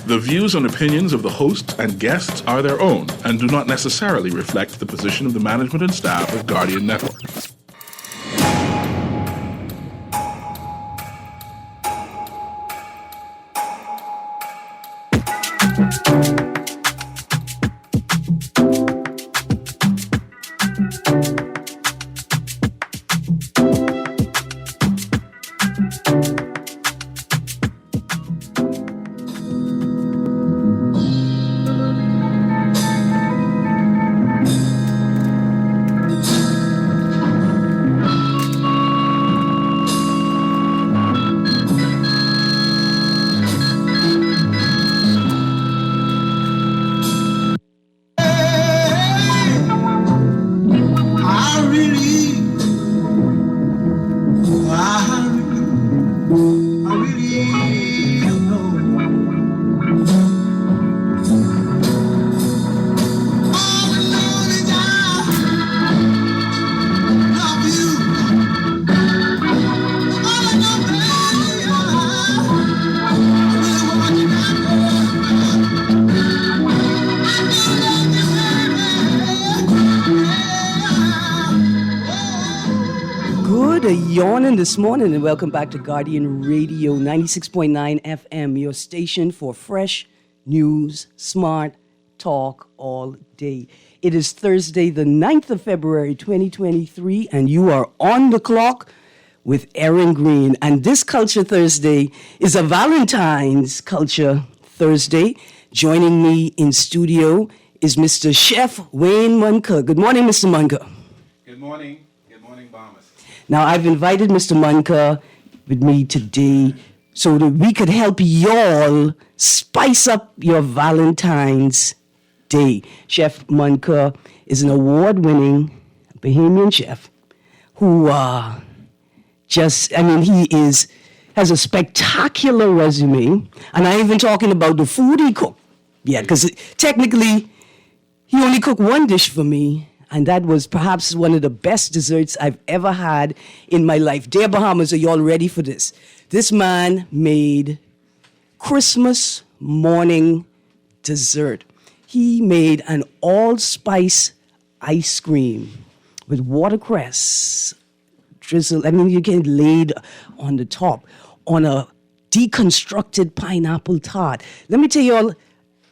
The views and opinions of the host and guests are their own and do not necessarily reflect the position of the management and staff of Guardian Network. Yawning this morning, and welcome back to Guardian Radio 96.9 FM, your station for fresh news, smart talk all day. It is Thursday, the 9th of February, 2023, and you are on the clock with Erin Greene. And this Culture Thursday is a Valentine's Culture Thursday. Joining me in studio is Mr. Chef Wayne Munker. Good morning, Mr. Munker. Good morning. Good morning, Bombers. Now, I've invited Mr. Munker with me today so that we could help y'all spice up your Valentine's Day. Chef Munker is an award-winning Bahamian chef who has a spectacular resume. And I ain't even talking about the food he cooked yet, because technically he only cooked one dish for me. And that was perhaps one of the best desserts I've ever had in my life. Dear Bahamas, are y'all ready for this? This man made Christmas morning dessert. He made an allspice ice cream with watercress drizzle. I mean, you can laid on the top on a deconstructed pineapple tart. Let me tell y'all,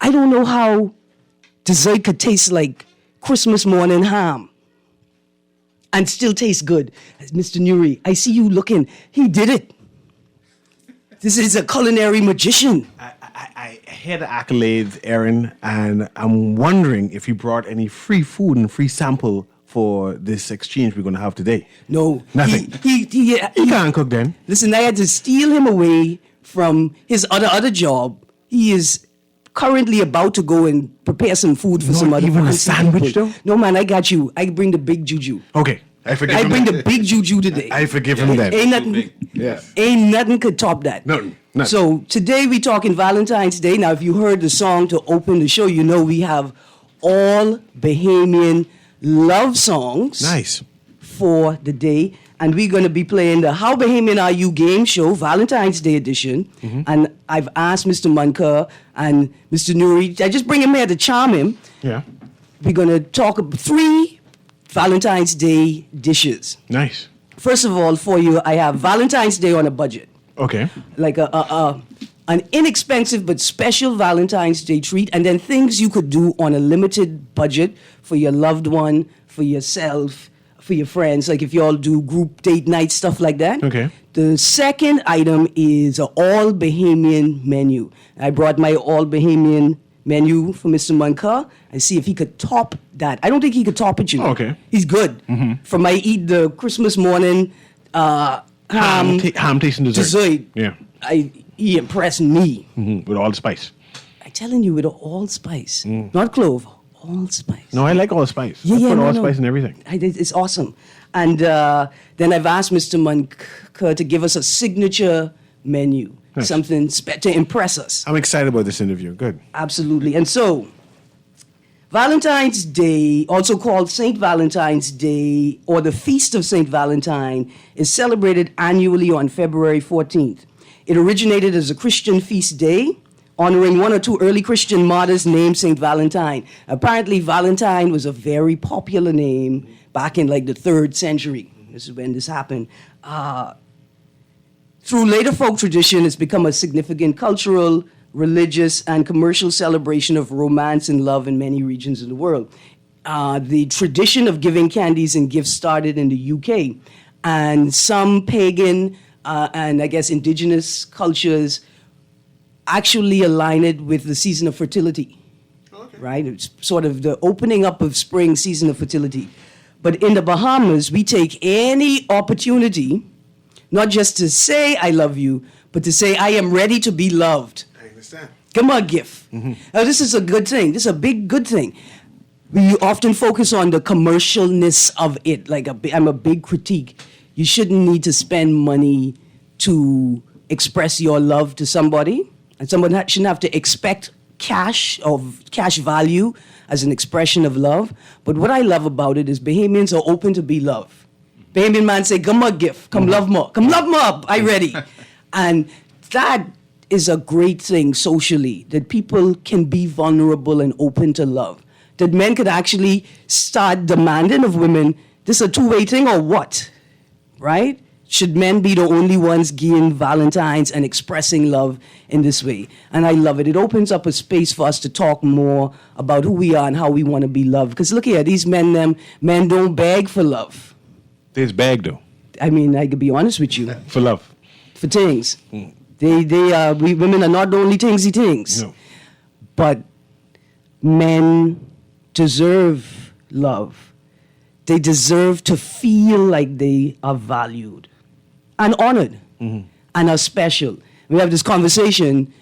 I don't know how dessert could taste like Christmas morning ham and still tastes good. Mr. Nuri, I see you looking. He did it. This is a culinary magician. I hear the accolades, Erin, and I'm wondering if you brought any free food and free sample for this exchange we're going to have today. No. Nothing. He can't cook then. Listen, I had to steal him away from his other job. He is currently about to go and prepare some food for some other even a sandwich people. though? No, man, I got you. I bring the big juju. Okay. I bring the big juju today. I forgive him then. Ain't nothing could top that. No. So today we talking Valentine's Day. Now, if you heard the song to open the show, you know we have all Bahamian love songs. Nice. For the day. And we're going to be playing the How Bahamian Are You game show, Valentine's Day edition. Mm-hmm. And I've asked Mr. Munker and Mr. Nuri, I just bring him here to charm him. Yeah. We're going to talk about 3 Valentine's Day dishes. Nice. First of all, for you, I have Valentine's Day on a budget. Okay. Like an inexpensive but special Valentine's Day treat, and then things you could do on a limited budget for your loved one, for yourself, for your friends, like if you all do group date night, stuff like that. Okay. The second item is an all Bahamian menu. I brought my all Bahamian menu for Mr. Munker and see if he could top that. I don't think he could top it, you know. Okay. He's good. Mm-hmm. From I eat the Christmas morning ham tasting dessert. Yeah. He impressed me. Mm-hmm. With all the spice. I'm telling you, with all spice. Not clove. Allspice. No, I like allspice. Yeah, I put no. allspice in everything. It's awesome. And then I've asked Mr. Munker to give us a signature menu, nice. Something to impress us. I'm excited about this interview. Good. Absolutely. And so, Valentine's Day, also called St. Valentine's Day or the Feast of St. Valentine, is celebrated annually on February 14th. It originated as a Christian feast day honoring one or two early Christian martyrs named Saint Valentine. Apparently, Valentine was a very popular name back in like the 3rd century. This is when this happened. Through later folk tradition, it's become a significant cultural, religious, and commercial celebration of romance and love in many regions of the world. The tradition of giving candies and gifts started in the UK, and some pagan and I guess indigenous cultures actually align it with the season of fertility. Okay. Right? It's sort of the opening up of spring, season of fertility. But in the Bahamas, we take any opportunity, not just to say I love you, but to say I am ready to be loved. I understand. Give me a gift. Mm-hmm. Now, this is a good thing. This is a big good thing. We often focus on the commercialness of it. Like I'm a big critique. You shouldn't need to spend money to express your love to somebody. And someone shouldn't have to expect cash value as an expression of love. But what I love about it is Bahamians are open to be loved. Bahamian man say, come a gift, come love more. Come love more, I ready. And that is a great thing socially, that people can be vulnerable and open to love. That men could actually start demanding of women, this is a two-way thing or what? Right? Should men be the only ones giving Valentines and expressing love in this way? And I love it. It opens up a space for us to talk more about who we are and how we want to be loved. Because look here, these men don't beg for love. There's bag though. I mean, I could be honest with you. For love. For things. We women are not the only thingsy things. No. But men deserve love. They deserve to feel like they are valued and honored and are special. We have this conversation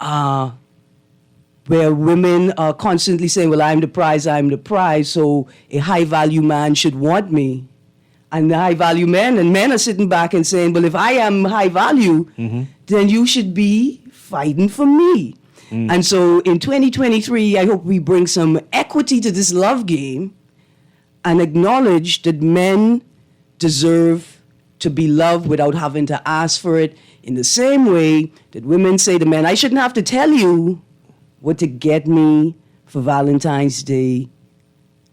where women are constantly saying, well, I'm the prize, so a high-value man should want me. And the high-value men, and men are sitting back and saying, well, if I am high value, then you should be fighting for me. And so in 2023, I hope we bring some equity to this love game and acknowledge that men deserve to be loved without having to ask for it, in the same way that women say to men, I shouldn't have to tell you what to get me for Valentine's Day.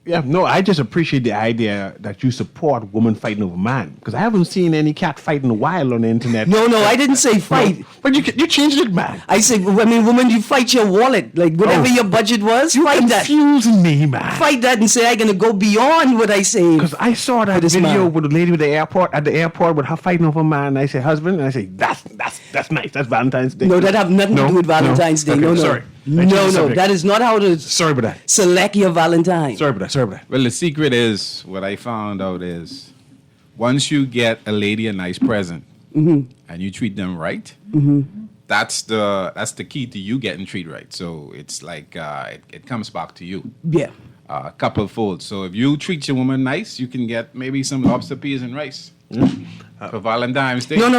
Yeah, no, I just appreciate the idea that you support women fighting over man, because I haven't seen any cat fight in a while on the internet. No, I didn't say fight. No, but you changed it, man. I said, woman, you fight your wallet. Like, whatever your budget was, fight that. Confusing me, man. Fight that and say, I'm going to go beyond what I say. Because I saw that video with the lady at the airport with her fighting over a man, and I say, husband, and I say, that's nice. That's Valentine's Day. No, that have nothing to do with Valentine's Day. Okay, no. Sorry. No, that is not how to Sorry about that. select your Valentine. Sorry about that. Well, the secret is, what I found out is, once you get a lady a nice present and you treat them right, that's the key to you getting treated right. So it's like it comes back to you. Yeah. Couple fold. So if you treat your woman nice, you can get maybe some lobster peas and rice. For Valentine's Day. No.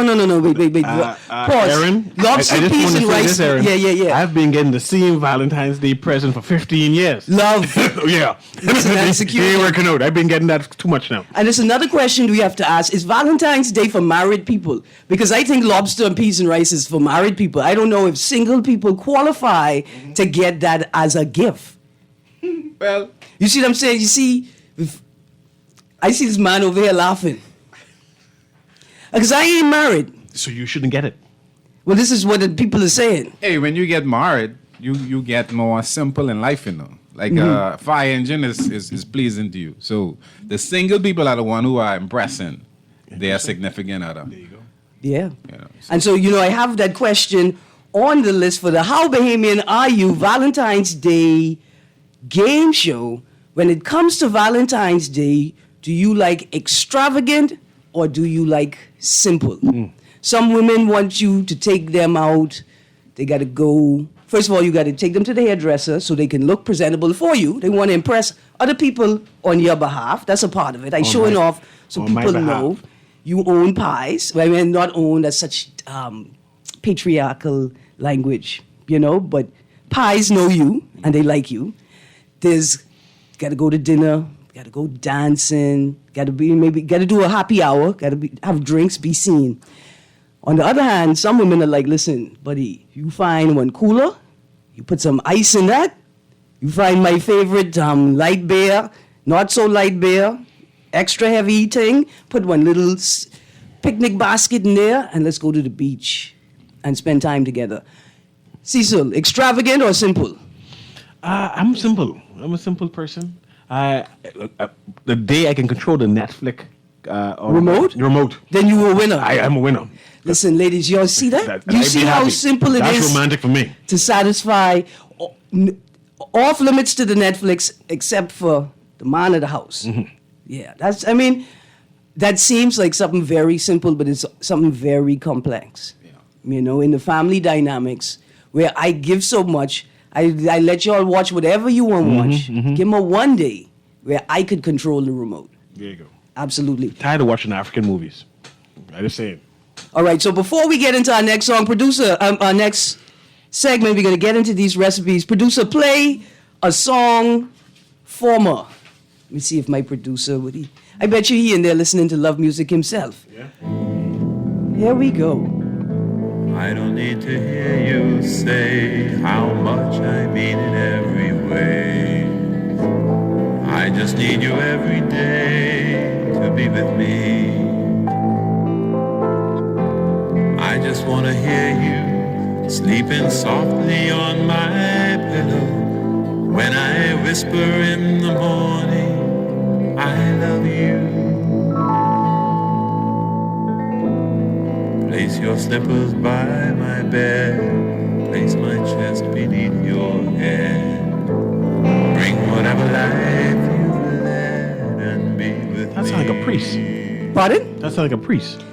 Wait. Pause. Erin, Lobster I just peas want to and say rice. this, Erin. Yeah. I've been getting the same Valentine's Day present for 15 years. Love. Yeah. Listen, that's They security. ain't working out. I've been getting that too much now. And there's another question we have to ask. Is Valentine's Day for married people? Because I think lobster and peas and rice is for married people. I don't know if single people qualify to get that as a gift. Well, You see what I'm saying? You see, I see this man over here laughing. Because I ain't married. So you shouldn't get it. Well, this is what the people are saying. hey, when you get married, you get more simple in life, you know. Like a fire engine is pleasing to you. So the single people are the one who are impressing their significant other. There you go. Yeah. You know, And so, I have that question on the list for the How Bahamian Are You Valentine's Day game show. When it comes to Valentine's Day, do you like extravagant or do you like simple? Some women want you to take them out. They got to go. First of all, you got to take them to the hairdresser so they can look presentable for you. They want to impress other people on your behalf. That's a part of it. I'm showing off so on my people behalf. know you own pies. I mean, not own, that's such patriarchal language, but pies know you and they like you. There's got to go to dinner, got to go dancing, got to do a happy hour, got to have drinks, be seen. On the other hand, some women are like, listen, buddy, you find one cooler, you put some ice in that, you find my favorite light beer, not so light beer, extra heavy eating, put one little picnic basket in there, and let's go to the beach and spend time together. Cecil, extravagant or simple? I'm simple. I'm a simple person. The day I can control the Netflix remote, Then you a winner. I am a winner. Listen, ladies, y'all see that? That You made see me how happy. simple it is That's romantic for me. to satisfy off limits to the Netflix except for the man of the house. Yeah, that seems like something very simple, but it's something very complex. Yeah. You know, in the family dynamics where I give so much, I let y'all watch whatever you want to watch. Give me one day where I could control the remote. There you go. Absolutely. Tired of watching African movies. I just saying. All right, so before we get into our next song, producer, our next segment, we're going to get into these recipes. Producer, play a song former. Let me see if my producer would he. I bet you he in there listening to love music himself. Yeah. Here we go. I don't need to hear you say how much I mean it every way. I just need you every day to be with me. I just want to hear you sleeping softly on my pillow. When I whisper in the morning, I love you. Place your slippers by my bed. Place my chest beneath your head. Bring whatever life you've led and be with That me. sounds like a priest. Pardon? That sounds like a priest.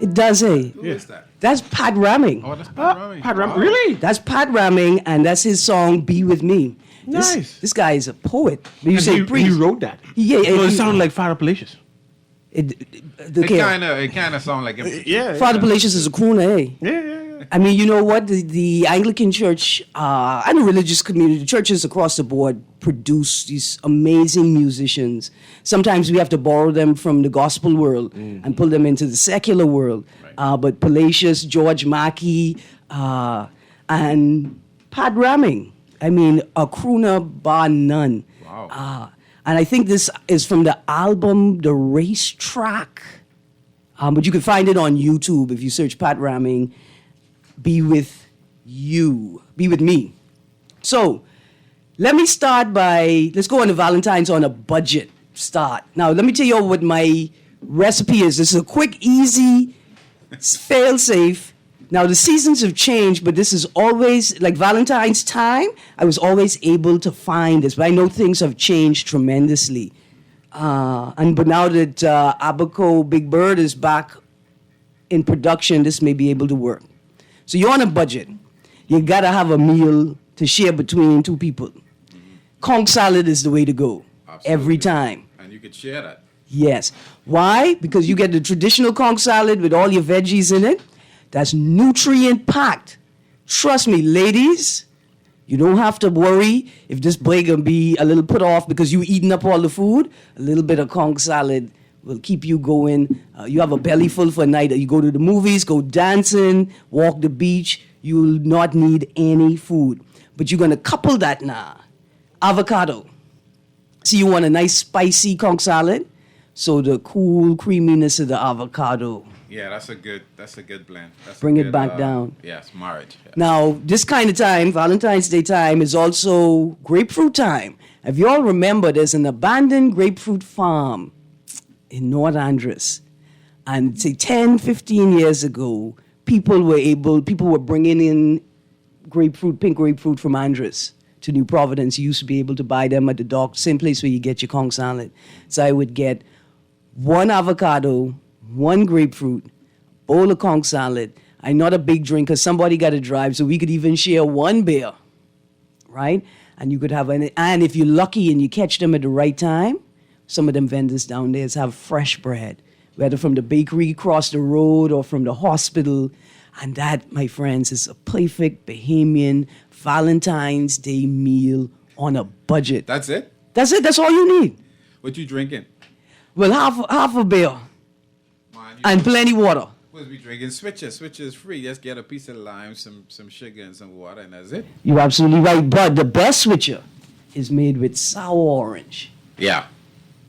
It does, eh? Who is that? That's Pat Ramming. Oh, that's Pat Ramey. Pat Ram, really? That's Pat Ramming, and that's his song, Be With Me. Nice. This guy is a poet. But you And say he priest. wrote that. Yeah, So it he- sounded like Father Palacios. It kind of sound like it. Yeah. Father Palacios is a crooner, eh? Yeah. I mean, you know what? The Anglican Church and the religious community, churches across the board produce these amazing musicians. Sometimes we have to borrow them from the gospel world and pull them into the secular world. Right. But Palacios, George Mackey, and Pat Ramming. I mean, a crooner bar none. Wow. And I think this is from the album The Racetrack. But you can find it on YouTube if you search Pat Ramming, Be With You, Be With Me. So, let me start let's go on to Valentine's on a budget start. Now, let me tell you what my recipe is. This is a quick, easy, fail-safe. Now, the seasons have changed, but this is always, like Valentine's time, I was always able to find this. But I know things have changed tremendously. But now that Abaco Big Bird is back in production, this may be able to work. So you're on a budget. You got to have a meal to share between two people. Conch salad is the way to go. Absolutely. Every time. And you could share that. Yes. Why? Because you get the traditional conch salad with all your veggies in it. That's nutrient packed. Trust me, ladies, you don't have to worry if this boy gonna be a little put off because you eating up all the food. A little bit of conch salad will keep you going. You have a belly full for a night. You go to the movies, go dancing, walk the beach. You'll not need any food. But you're gonna couple that now. Avocado. So you want a nice spicy conch salad. So the cool creaminess of the avocado. Yeah, that's a good blend. That's Bring a it good, back down. Yes, marriage. Yeah. Now, this kind of time, Valentine's Day time, is also grapefruit time. If you all remember, there's an abandoned grapefruit farm in North Andros. And say 10, 15 years ago, people were bringing in pink grapefruit from Andros to New Providence. You used to be able to buy them at the dock, same place where you get your conch salad. So I would get one avocado, one grapefruit, bowl of conch salad. I'm not a big drinker. Somebody got to drive, so we could even share one beer, right? And you could have and if you're lucky and you catch them at the right time, some of them vendors down there have fresh bread, whether from the bakery across the road or from the hospital. And that, my friends, is a perfect Bahamian Valentine's Day meal on a budget. That's it? That's it. That's all you need. What you drinking? Well, half a beer Man, and plenty water. We'll be drinking Switcher. Switcher is free. Just get a piece of lime, some sugar, and some water, and that's it. You're absolutely right. But the best switcher is made with sour orange. Yeah.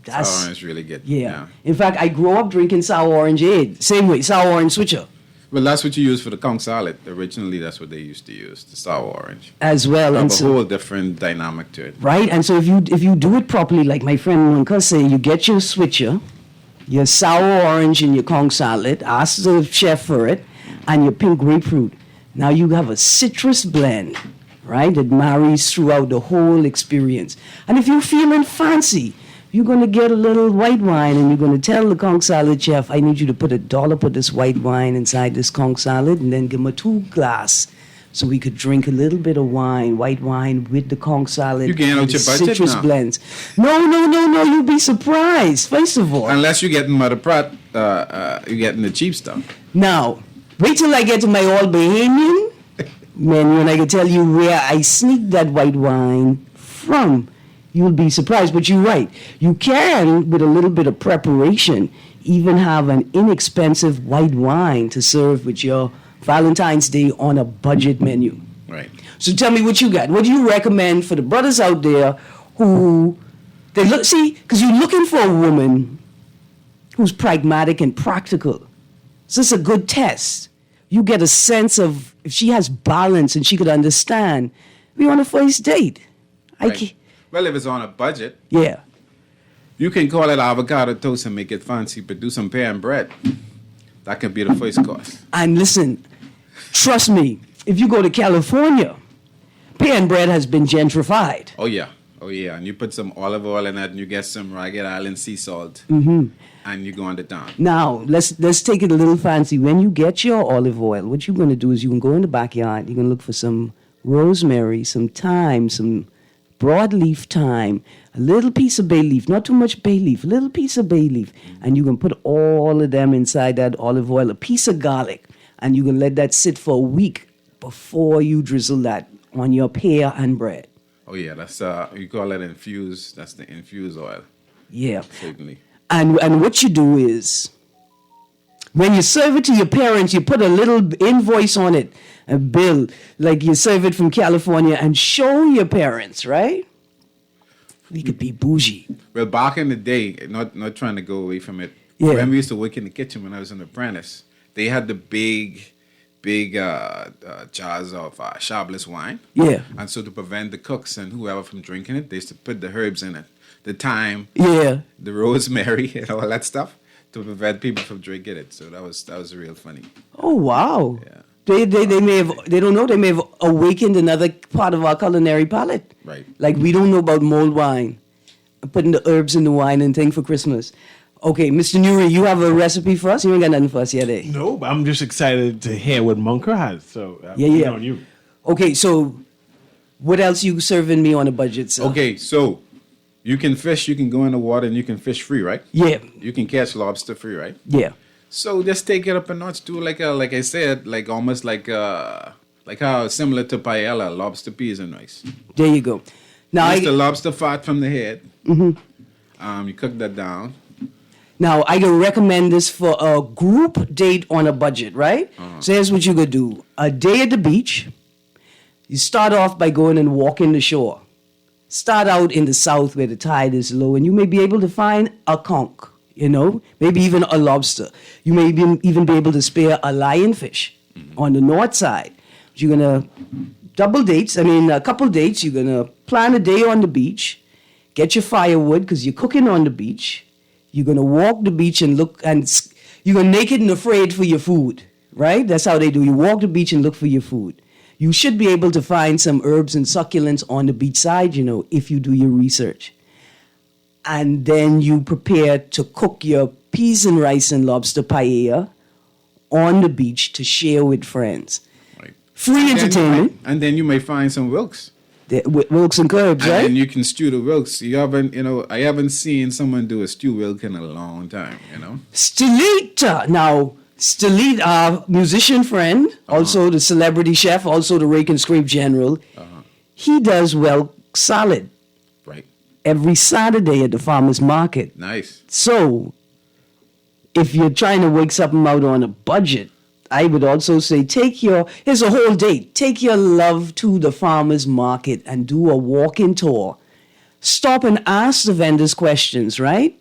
That's Sour orange really good. yeah. In fact, I grew up drinking sour orangeade. Same way, sour orange switcher Well, that's what you use for the conch salad. Originally, that's what they used to use, the sour orange. as well. Have And a so, whole different dynamic to it. right? And so if you do it properly, like my friend Munka say, you get your switcher, your sour orange in your conch salad, ask the chef for it, and your pink grapefruit. Now you have a citrus blend, right, that marries throughout the whole experience. And if you're feeling fancy, you're going to get a little white wine and you're going to tell the conch salad chef, I need you to put a dollop of this white wine inside this conch salad, and then give him a 2 glass so we could drink a little bit of wine, white wine with the conch salad. You getting out and the your budget citrus now. blends. No, you'll be surprised, first of all. Unless you're getting Mother Pratt, you're getting the cheap stuff. Now, wait till I get to my All Bahamian menu and I can tell you where I sneak that white wine from. You'll be surprised, but you're right. You can, with a little bit of preparation, even have an inexpensive white wine to serve with your Valentine's Day on a budget menu. Right. So tell me what you got. What do you recommend for the brothers out there who they look see because you're looking for a woman who's pragmatic and practical. So it's a good test. You get a sense of if she has balance and she could understand. We're on a first date. Right. Well, if it's on a budget, Yeah. you can call it avocado toast and make it fancy, but do some pan bread. That can be the first course. And listen, trust me, if you go to California, pan bread has been gentrified. Oh yeah, and you put some olive oil in that, and you get some Ragged Island sea salt, and you go on the town. Now, let's take it a little fancy. When you get your olive oil, what you're going to do is you can go in the backyard, you're going to look for some rosemary, some thyme, some broadleaf thyme, a little piece of bay leaf, not too much bay leaf, a little piece of bay leaf, and you can put all of them inside that olive oil, a piece of garlic, and you can let that sit for a week before you drizzle that on your pear and bread. Oh yeah, that's you call it infused. That's the infused oil, Yeah. certainly. And what you do is, when you serve it to your parents, you put a little invoice on it, a bill, like you serve it from California, and show your parents, right? We could be bougie. Well, back in the day, not trying to go away from it. Yeah. When we used to work in the kitchen when I was an apprentice, they had the big jars of Chablis wine. Yeah. And so to prevent the cooks and whoever from drinking it, they used to put the herbs in it, the thyme, Yeah. the rosemary, and all that stuff to prevent people from drinking it. So that was real funny. Oh, wow. Yeah. They don't know, they may have awakened another part of our culinary palate. Right. Like we don't know about mulled wine, putting the herbs in the wine and thing for Christmas. Okay, Mr. Newry, you have a recipe for us? You ain't got nothing for us yet, eh? No, but I'm just excited to hear what Munker has. So Yeah. on you. Okay, so what else you serving me on a budget, sir? Okay, so you can fish, you can go in the water and you can fish free, right? Yeah, You can catch lobster free, right? yeah. So just take it up a notch. Do like I said, like almost like how similar to paella, lobster peas and rice. There you go. Now, It's the lobster fat from the head. Mm-hmm. You cook that down. Now, I can recommend this for a group date on a budget, right? So here's what you could do. A day at the beach. You start off by going and walking the shore. Start out in the south where the tide is low, and you may be able to find a conch, maybe even a lobster. You may even be able to spare a lionfish on the north side. You're going to a couple dates. You're going to plan a day on the beach, get your firewood because you're cooking on the beach. You're going to walk the beach and look, and you're going to naked and afraid for your food, right? That's how they do. You walk the beach and look for your food. You should be able to find some herbs and succulents on the beach side, if you do your research. And then you prepare to cook your peas and rice and lobster paella on the beach to share with friends. Right. Free entertainment. And then you may find some wilks. Wilks and curbs, And right? then you can stew the wilks. I haven't seen someone do a stew wilk in a long time, Stilita. Now, Stilit, our musician friend, also the celebrity chef, also the rake and scrape general, he does salad Right. every Saturday at the farmer's market. Nice. So, if you're trying to work something out on a budget, I would also say here's a whole date. Take your love to the farmer's market and do a walk-in tour. Stop and ask the vendors questions, right?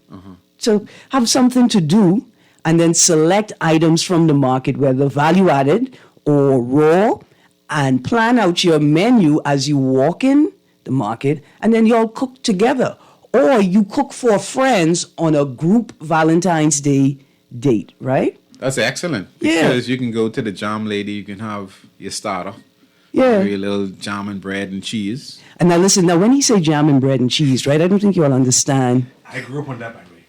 So have something to do and then select items from the market, whether value-added or raw, and plan out your menu as you walk in the market, and then you all cook together. Or you cook for friends on a group Valentine's Day date, right? That's excellent. Yeah. Because you can go to the jam lady, you can have your starter. Yeah. Your little jam and bread and cheese. And now listen, now when he say jam and bread and cheese, right, I don't think you all understand. I grew up on that, by the way.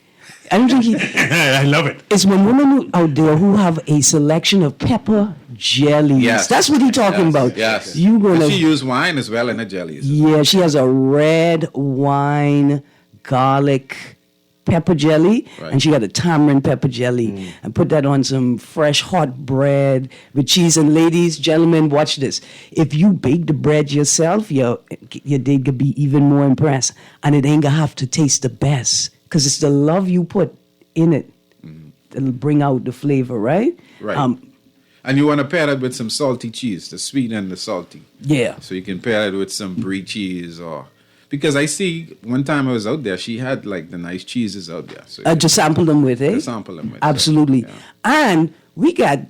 I don't think he... I love it. It's when women out there who have a selection of pepper jellies. Yes. That's what he's talking about. Yes. You And gonna... she used wine as well in her jellies. Yeah, she has a red wine, garlic, pepper jelly, Right. and she got a tamarind pepper jelly, and put that on some fresh hot bread with cheese. And ladies, gentlemen, watch this. If you bake the bread yourself, your date could be even more impressed, and it ain't gonna have to taste the best because it's the love you put in it that'll bring out the flavor, right? Right. And you want to pair that with some salty cheese, the sweet and the salty. Yeah. So you can pair it with some brie cheese or... Because I see, one time I was out there, she had like the nice cheeses out there. So To sample them with, eh? to sample them with. Absolutely. So, yeah. And we got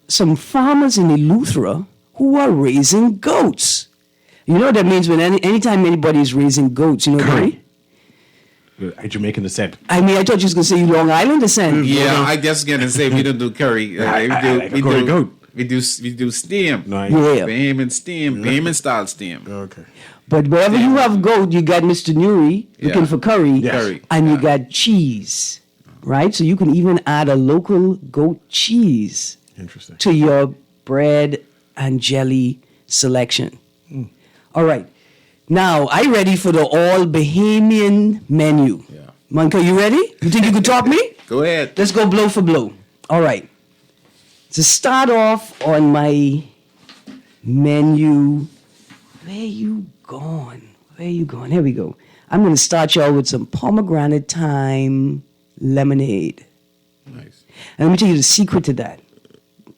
some farmers in Eleuthera who are raising goats. You know what that means when anytime anybody is raising goats, you know what I mean? A Jamaican descent. I mean, I thought you was going to say Long Island descent. Yeah, I just gonna say we don't do curry. I like a curry goat. We do steam. Nice. Yeah. Bahamian steam, Bahamian style steam. Okay. But wherever you have goat, you got Mr. Nuri looking Yeah. for curry. Yes. Curry. And you Yeah. got cheese, right? So you can even add a local goat cheese Interesting. to your bread and jelly selection. All right. Now, are you ready for the all Bahamian menu? Yeah. Monica, you ready? You think you could top me? Go ahead. Let's go blow for blow. All right. To start off on my menu, where you going? Where you going? Here we go. I'm going to start y'all with some pomegranate thyme lemonade. Nice. And let me tell you the secret to that.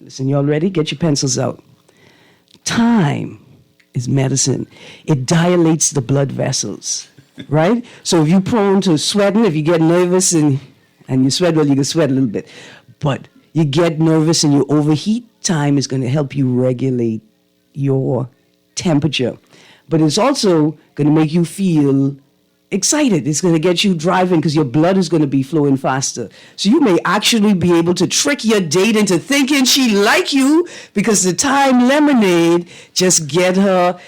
Listen, y'all ready? Get your pencils out. Thyme is medicine. It dilates the blood vessels, right? So if you're prone to sweating, if you get nervous and you sweat, well, you can sweat a little bit. But you get nervous and you overheat, thyme is going to help you regulate your temperature. But it's also going to make you feel excited. It's going to get you driving because your blood is going to be flowing faster. So you may actually be able to trick your date into thinking she like you because the thyme lemonade just get her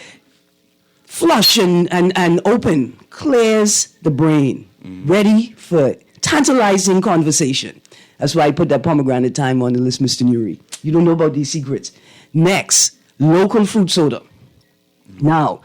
flush and open, clears the brain, ready for tantalizing conversation. That's why I put that pomegranate thyme on the list, Mr. Nuri. You don't know about these secrets. Next, local fruit soda. Now,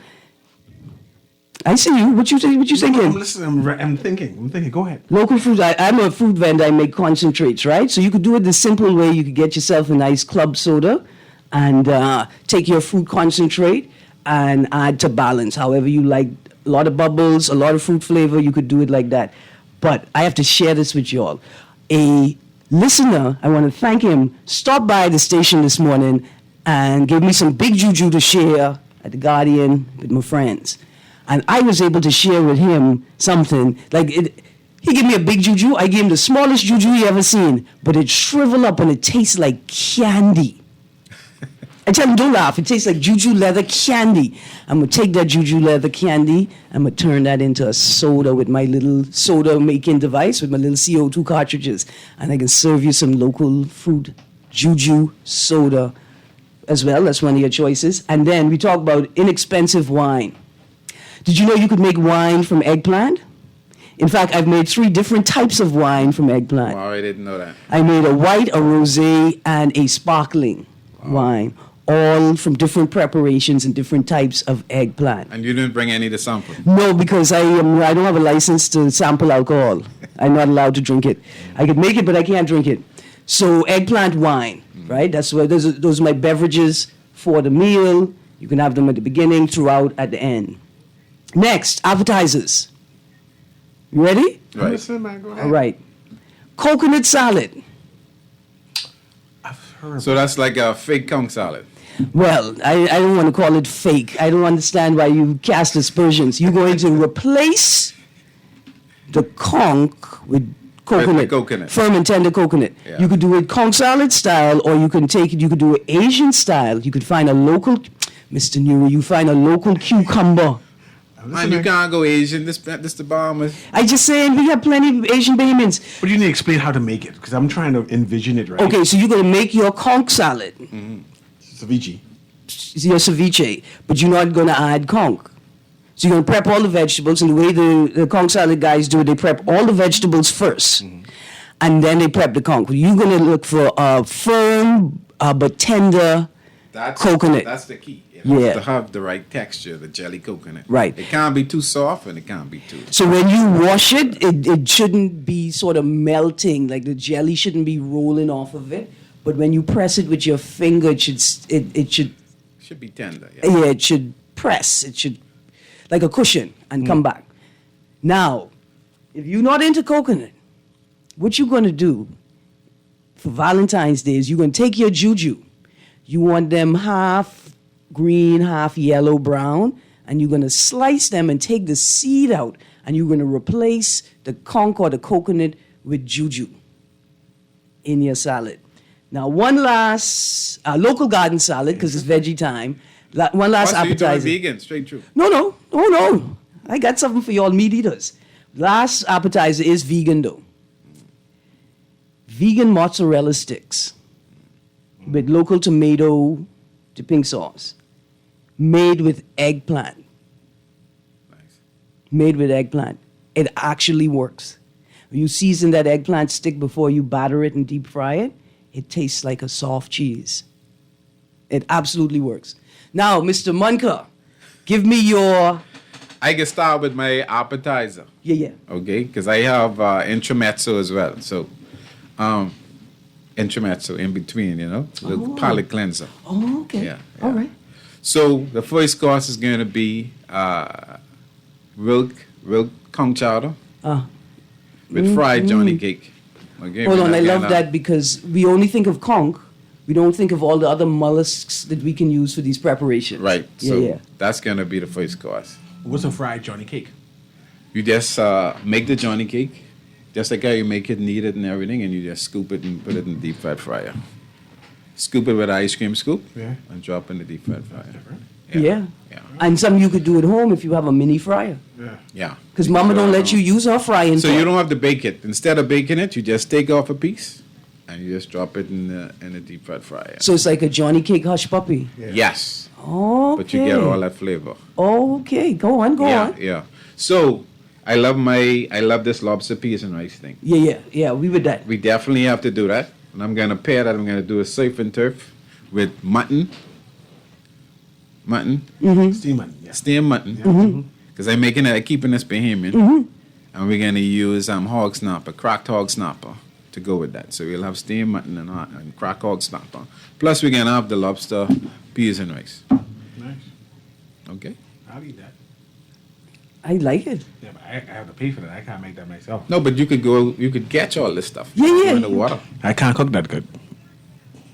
I see you. What you thinking? I'm listening. I'm thinking. Go ahead. Local fruit. I'm a fruit vendor. I make concentrates, right? So you could do it the simple way. You could get yourself a nice club soda and take your fruit concentrate and add to balance. However you like, a lot of bubbles, a lot of fruit flavor, you could do it like that. But I have to share this with y'all. A listener, I want to thank him, stopped by the station this morning and gave me some big juju to share at the Guardian with my friends. And I was able to share with him something like it. He gave me a big juju. I gave him the smallest juju he ever seen, but it shriveled up and it tastes like candy. I tell him, don't laugh. It tastes like juju leather candy. I'm gonna take that juju leather candy. I'm gonna turn that into a soda with my little soda making device with my little CO2 cartridges, and I can serve you some local fruit juju soda as well. That's one of your choices. And then we talk about inexpensive wine. Did you know you could make wine from eggplant? In fact, I've made 3 different types of wine from eggplant. Wow, I didn't know that. I made a white, a rosé, and a sparkling wine, all from different preparations and different types of eggplant. And you didn't bring any to sample. No, because I don't have a license to sample alcohol. I'm not allowed to drink it. I could make it, but I can't drink it. So eggplant wine, right? That's what those are my beverages for the meal. You can have them at the beginning, throughout, at the end. Next, appetizers. You ready? Right. Listen, man. Go ahead. All right. Coconut salad. I've heard. So that's like a fake conch salad. Well, I don't want to call it fake. I don't understand why you cast aspersions. You're going to replace the conch with coconut, coconut. firm and tender coconut. Yeah. You could do it conch salad style, or you can take it. You could do it Asian style. You could find a local, Mr. Newey. You find a local cucumber. Man, you can't go Asian. This the bomb. I just saying we have plenty of Asian Bahamians. But you need to explain how to make it because I'm trying to envision it right. Okay, so you're gonna make your conch salad, Ceviche. your ceviche, but you're not gonna add conch. So you're gonna prep all the vegetables, and the way the conch salad guys do it, they prep all the vegetables 1st and then they prep the conch. You're gonna look for a firm but tender coconut. That's the key. It Yeah. has to have the right texture, the jelly coconut. Right. It can't be too soft and it can't be too. So when you wash it, it shouldn't be sort of melting, like the jelly shouldn't be rolling off of it. But when you press it with your finger, it should Should be tender. Yeah. yeah, it should press. It should, like a cushion, and come back. Now, if you're not into coconut, what you're going to do for Valentine's Day is you're going to take your juju. You want them half green, half yellow brown, and you're going to slice them and take the seed out, and you're going to replace the conch or the coconut with juju in your salad. Now, one last local garden salad, because it's veggie time. One last So you're doing appetizer. vegan, straight through. No. I got something for y'all meat eaters. Last appetizer is vegan though. Vegan mozzarella sticks with local tomato dipping sauce, made with eggplant. Nice. Made with eggplant. It actually works. When you season that eggplant stick before you batter it and deep fry it, it tastes like a soft cheese. It absolutely works. Now, Mr. Munker, give me your... I can start with my appetizer. Yeah. Okay, because I have intramezzo as well. So, intramezzo in between, the palate cleanser. Oh, okay. Yeah, All yeah. right. So the first course is going to be real conch chowder with fried Johnny cake. Okay, Hold we're on, not I love getting that because we only think of conch. We don't think of all the other mollusks that we can use for these preparations. Right. Yeah, So yeah. that's going to be the first course. What's a fried Johnny cake? You just make the Johnny cake, just like how you make it, knead it and everything, and you just scoop it and put it in the deep fried fryer. Scoop it with an ice cream scoop and drop in the deep fried fryer. Yeah. Yeah. And some you could do at home if you have a mini fryer. Yeah. Because Mama don't let you use her frying So pan. you don't have to bake it. Instead of baking it, you just take off a piece and you just drop it in the deep fried fryer. So it's like a Johnny cake hush puppy. Yes. Okay. But you get all that flavor. Okay, go on. Yeah. So I love this lobster peas and rice thing. Yeah, we with that. We definitely have to do that. And I'm gonna pair that. I'm gonna do a surf and turf with mutton. Steam mutton. Yeah. Steamed mutton. Because I'm keeping this Bahamian. And we're gonna use hog snapper, cracked hog snapper to go with that. So we'll have steamed mutton and cracked hog snapper. Plus we're gonna have the lobster, peas and rice. Nice. Okay. I'll eat that. I like it. Yeah, but I have to pay for that. I can't make that myself. No, but you could catch all this stuff. Yeah. In the water. I can't cook that good.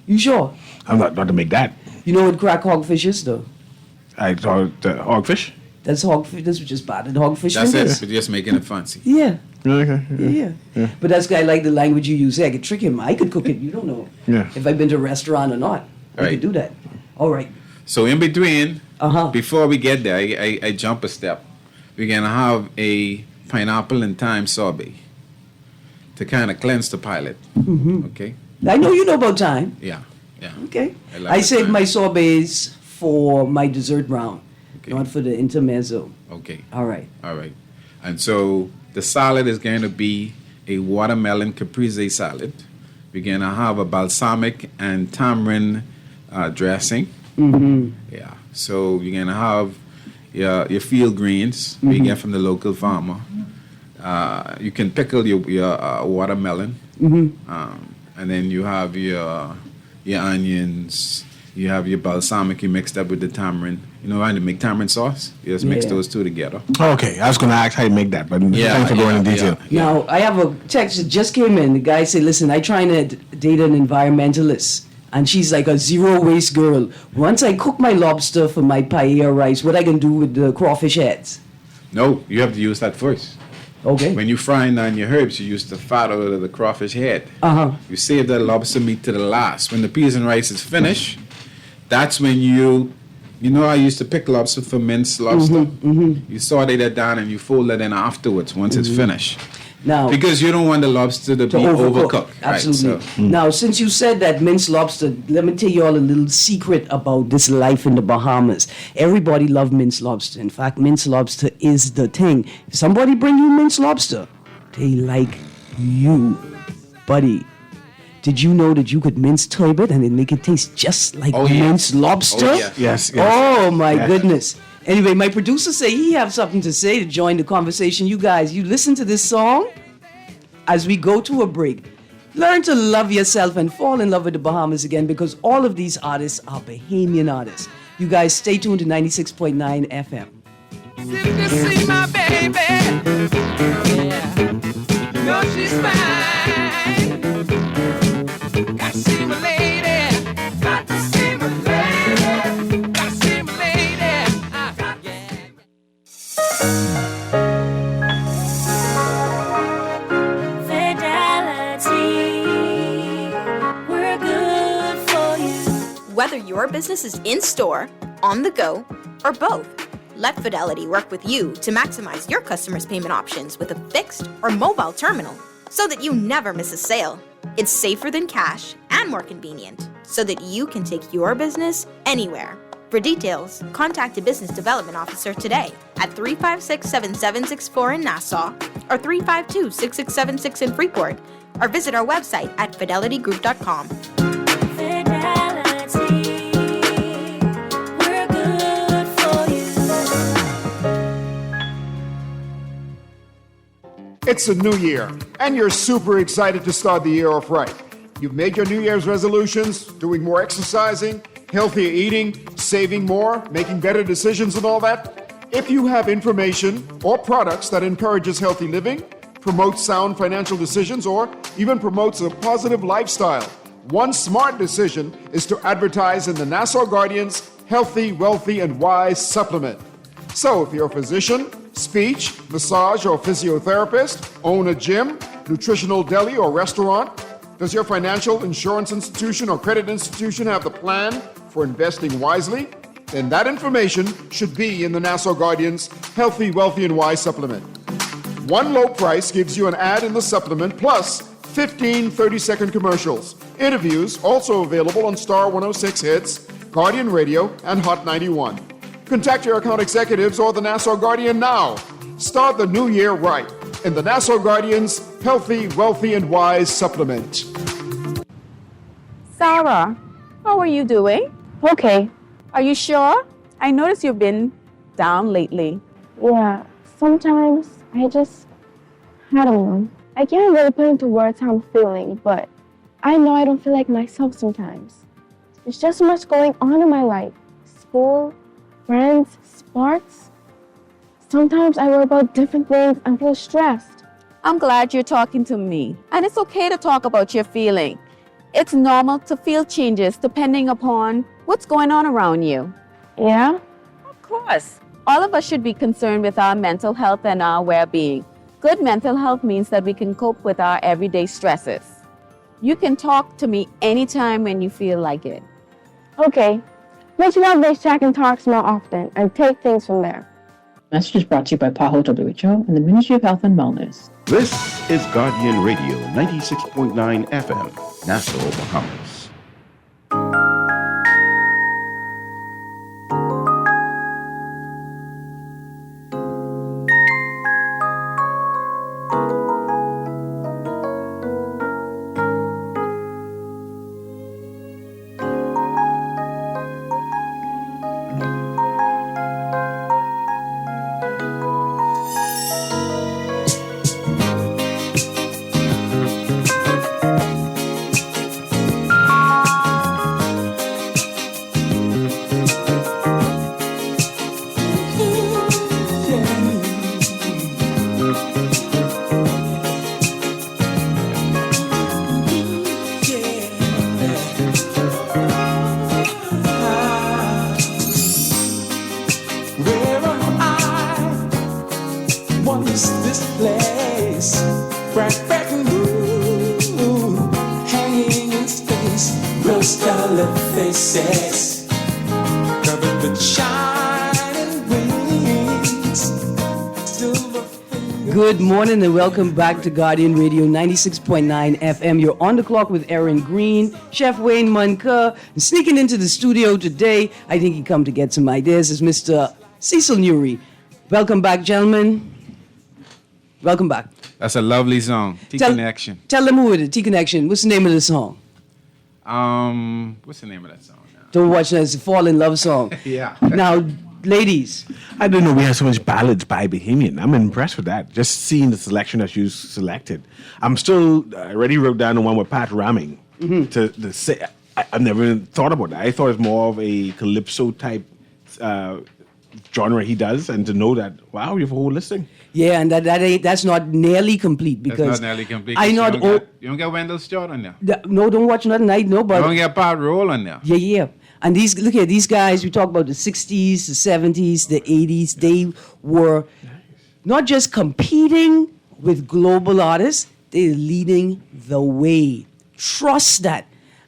You sure? I'm not to make that. You know what crack hogfish is though? I saw the hogfish. That's hogfish. That's just battered hogfish That's fingers. it. We're just making it fancy. Yeah. Okay. Yeah. But that's I like the language you use. I could trick him. I could cook it. You don't know Yeah. if I've been to a restaurant or not. I Right. could do that. All right. So in between, Uh-huh. before we get there, I jump a step. We're gonna have a pineapple and thyme sorbet to kind of cleanse the palate. Okay. I know you know about time. Yeah. Okay. I love I the saved time. my sorbets for my dessert round, Okay. not for the intermezzo. Okay. All right. All right. And so the salad is going to be a watermelon caprese salad. We're going to have a balsamic and tamarind dressing. Yeah. So you're going to have your field greens we get from the local farmer. You can pickle your watermelon. And then you have your onions. You have your balsamic you mixed up with the tamarind. You know, and the make tamarind sauce. You just mix Yeah. those two together. Okay, I was going to ask how you make that, but thanks for going into detail. Now, I have a text that just came in. The guy said, listen, I trying to date an environmentalist. And she's like a zero waste girl. Once I cook my lobster for my paella rice, what I can do with the crawfish heads? No, you have to use that first. Okay. When you frying on your herbs, you use the fat out of the crawfish head. Uh-huh. You save that lobster meat to the last. When the peas and rice is finished, that's when you know I used to pick lobster for minced lobster. You saute that down and you fold that in afterwards once it's finished. Now, Because you don't want the lobster to be overcooked. Absolutely. Right, so, Now, since you said that minced lobster, let me tell you all a little secret about this life in the Bahamas. Everybody loves minced lobster. In fact, minced lobster is the thing. If somebody bring you minced lobster, they like you, buddy. Did you know that you could mince turbot and then make it taste just like Oh, yes. minced lobster? Oh, yes. Yes. Oh my Yes. goodness. Anyway, my producer say he have something to say to join the conversation. You guys, you listen to this song as we go to a break. Learn to love yourself and fall in love with the Bahamas again, because all of these artists are Bahamian artists. You guys stay tuned to 96.9 FM. To see my baby. Yeah. No, she's fine. Got to see my lady. Got to see my lady. Got to see my lady. We're good for you. Whether your business is in store, on the go, or both, let Fidelity work with you to maximize your customers' payment options with a fixed or mobile terminal so that you never miss a sale. It's safer than cash and more convenient so that you can take your business anywhere. For details, contact a business development officer today at 356-7764 in Nassau or 352-6676 in Freeport, or visit our website at fidelitygroup.com. Fidelity, we're good for you. It's a new year, and you're super excited to start the year off right. You've made your New Year's resolutions, doing more exercising, healthier eating, saving more, making better decisions and all that. If you have information or products that encourages healthy living, promotes sound financial decisions, or even promotes a positive lifestyle, one smart decision is to advertise in the Nassau Guardian's Healthy, Wealthy, and Wise supplement. So if you're a physician, speech, massage, or physiotherapist, own a gym, nutritional deli, or restaurant, does your financial, insurance institution, or credit institution have the plan for investing wisely? Then that information should be in the Nassau Guardian's Healthy, Wealthy, and Wise supplement. One low price gives you an ad in the supplement plus 15 30-second commercials. Interviews also available on Star 106 Hits, Guardian Radio, and Hot 91. Contact your account executives or the Nassau Guardian now. Start the new year right in the Nassau Guardian's Healthy, Wealthy, and Wise supplement. Sarah, how are you doing? Okay. Are you sure? I noticed you've been down lately. Yeah, sometimes I don't know. I can't really put into words how I'm feeling, but I know I don't feel like myself sometimes. There's just so much going on in my life. School, friends, sports. Sometimes I worry about different things and feel stressed. I'm glad you're talking to me. And it's okay to talk about your feeling. It's normal to feel changes depending upon what's going on around you. Yeah? Of course. All of us should be concerned with our mental health and our well-being. Good mental health means that we can cope with our everyday stresses. You can talk to me anytime when you feel like it. Okay. Make sure they check and talks more often and take things from there. Message is brought to you by PAHO WHO and the Ministry of Health and Wellness. This is Guardian Radio 96.9 FM, Nassau, Bahamas. Where am I? What is this place? Back blue, hanging in space. Rose-colored faces covered with shining wings. Silver fingers. Good morning and welcome back to Guardian Radio 96.9 FM. You're on the clock with Erin Greene, Chef Wayne Munker. And sneaking into the studio today, I think he come to get some ideas, is Mr. Cecil Newry. Welcome back, gentlemen. Welcome back. That's a lovely song. T-Connection. Tell them who it is, T-Connection. What's the name of the song? What's the name of that song now? Don't watch that. It's a fall in love song. Yeah. Now, ladies. I didn't know we had so much ballads by Bahamian. I'm impressed with that. Just seeing the selection that you selected. I'm still already wrote down the one with Pat Ramming. To say, I've never even thought about that. I thought it's more of a calypso type genre he does, and to know that, wow, you have a whole listing. Yeah, and that's not nearly complete because That's not nearly complete. I not you don't get Wendell Stewart on there. No, don't watch nothing. I know, but You don't get Pat Roll on there. yeah. And look here, these guys. We talk about the '60s, the '70s, the '80s. They were not just competing with global artists; they're leading the way. Trust that.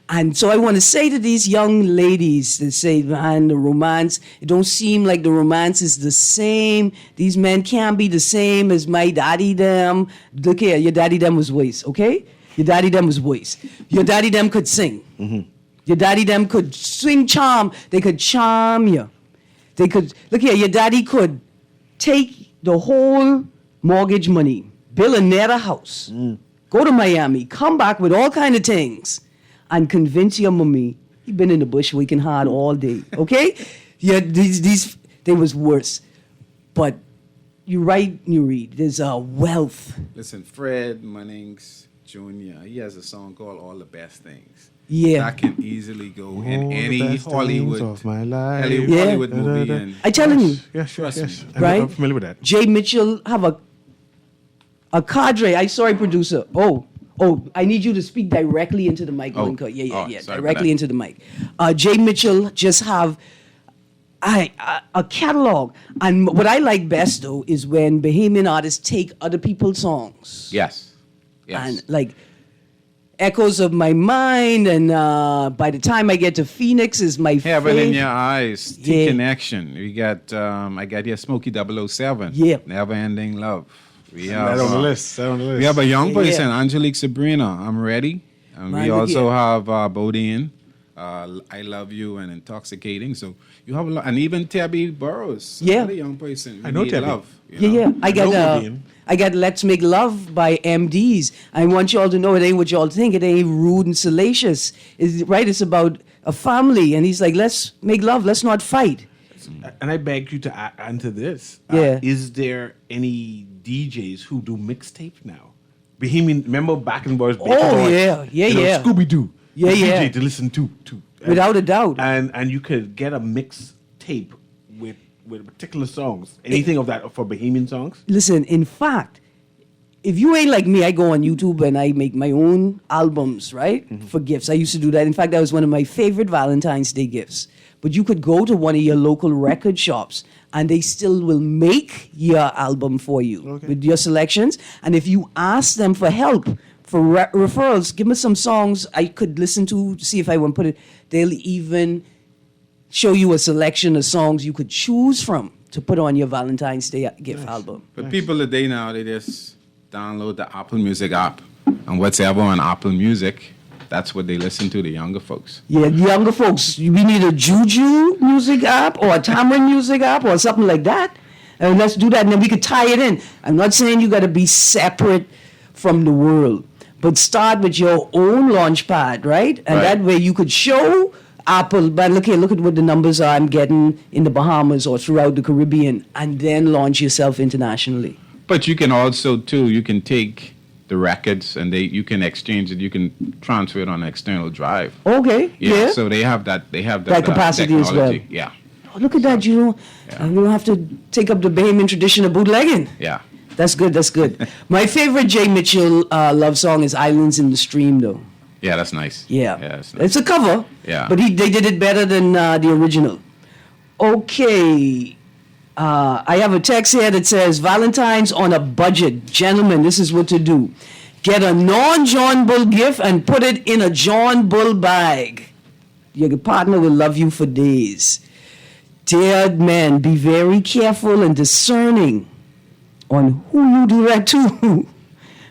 And so I want to say to these young ladies that say, man, the romance, it don't seem like the romance is the same. These men can't be the same as my daddy them. Look here, your daddy them was voice, okay? Your daddy them was voice. Your daddy them could sing. Your daddy them could swing charm. They could charm you. They could, look here, your daddy could take the whole mortgage money, build a house, go to Miami, come back with all kind of things, and convince your mommy he been in the bush working hard all day. Okay? Yeah, these they was worse. But you read. There's a wealth. Listen, Fred Munnings Jr., he has a song called All the Best Things. Yeah. That can easily go All in the any best Hollywood things of my life. Hollywood movie. And I telling you, Yes, Trust me. right? I'm familiar with that. Jay Mitchell have a cadre. I'm sorry, producer. Oh, I need you to speak directly into the mic, Oh. Linka. Yeah, Oh, sorry directly about into the mic. Jay Mitchell just have a catalog. And what I like best, though, is when Bahamian artists take other people's songs. Yes. And like Echoes of My Mind, and by the time I get to Phoenix is my Heaven in favorite. Your Eyes, Yeah. T-Connection. We got, I got here Smokey 007. Yeah. Never Ending Love. We have, That on the list. We have a young Yeah. person, Angelique Sabrina. I'm Ready. And Man, we look also here. have Bodine, I Love You and Intoxicating. So you have a lot. And even Tabby Burrows. Yeah. Another young person. I know Need Tabby. Love. you Yeah. know? I got Let's Make Love by MDs. I want y'all to know it ain't what y'all think. It ain't rude and salacious. It's about a family. And he's like, let's make love. Let's not fight. And I beg you to answer this. Yeah. Is there any DJs who do mixtapes now? Bahamian, remember back in the boys? Yeah. Scooby Doo. Yeah, yeah. DJ to listen to. Without a doubt. And you could get a mixtape with particular songs. Anything of that for Bahamian songs? Listen, in fact, if you ain't like me, I go on YouTube and I make my own albums, right? For gifts. I used to do that. In fact, that was one of my favorite Valentine's Day gifts. But you could go to one of your local record shops and they still will make your album for you with your selections. And if you ask them for help, for referrals, give me some songs I could listen to see if I want to put it. They'll even show you a selection of songs you could choose from to put on your Valentine's Day gift album. But people today now, they just download the Apple Music app. And whatever on Apple Music, that's what they listen to, the younger folks. Yeah, younger folks, we need a Juju music app or a Tamarind music app or something like that. And let's do that, and then we could tie it in. I'm not saying you got to be separate from the world, but start with your own launch pad, right? And that way you could show Apple, but look at what the numbers are I'm getting in the Bahamas or throughout the Caribbean, and then launch yourself internationally. But you can also, too, you can take the records and you can exchange it, you can transfer it on an external drive. Okay, yeah. So they have that capacity as well. technology. Yeah. Oh, look at that, you don't have to take up the Bahamian tradition of bootlegging. Yeah. That's good. My favorite Jay Mitchell love song is Islands in the Stream, though. Yeah, that's nice. Yeah. That's nice. It's a cover. Yeah. But they did it better than the original. Okay. I have a text here that says, Valentine's on a budget. Gentlemen, this is what to do. Get a non-John Bull gift and put it in a John Bull bag. Your partner will love you for days. Dear men, be very careful and discerning on who you do that to.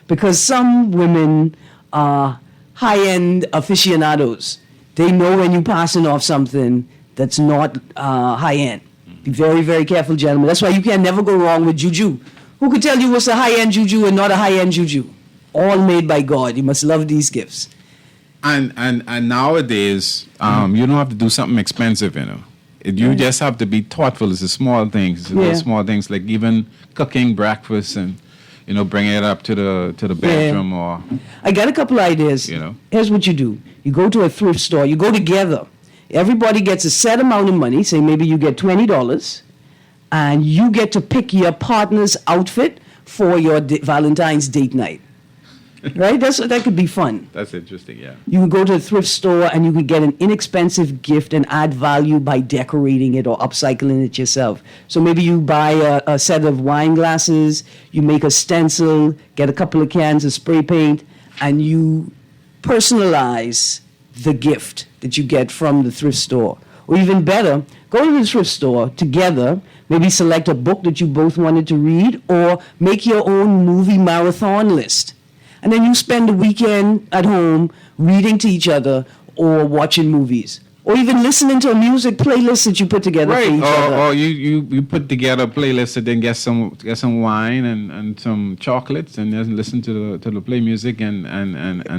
Because some women are high-end aficionados. They know when you're passing off something that's not high-end. Be very, very careful, gentlemen. That's why you can never go wrong with juju. Who could tell you what's a high-end juju and not a high-end juju? All made by God. You must love these gifts. And nowadays, you don't have to do something expensive, you know. You just have to be thoughtful. It's the small things. The small things like even cooking breakfast and, you know, bringing it up to the bedroom or. I got a couple ideas. You know. Here's what you do. You go to a thrift store. You go together. Everybody gets a set amount of money. Say maybe you get $20, and you get to pick your partner's outfit for your Valentine's date night. Right? That could be fun. That's interesting, yeah. You could go to a thrift store and you could get an inexpensive gift and add value by decorating it or upcycling it yourself. So maybe you buy a set of wine glasses, you make a stencil, get a couple of cans of spray paint, and you personalize the gift that you get from the thrift store. Or even better, go to the thrift store together, maybe select a book that you both wanted to read, or make your own movie marathon list. And then you spend the weekend at home reading to each other or watching movies. Or even listening to a music playlist that you put together for each other. Or you put together a playlist and then get some wine and some chocolates and then listen to the play music and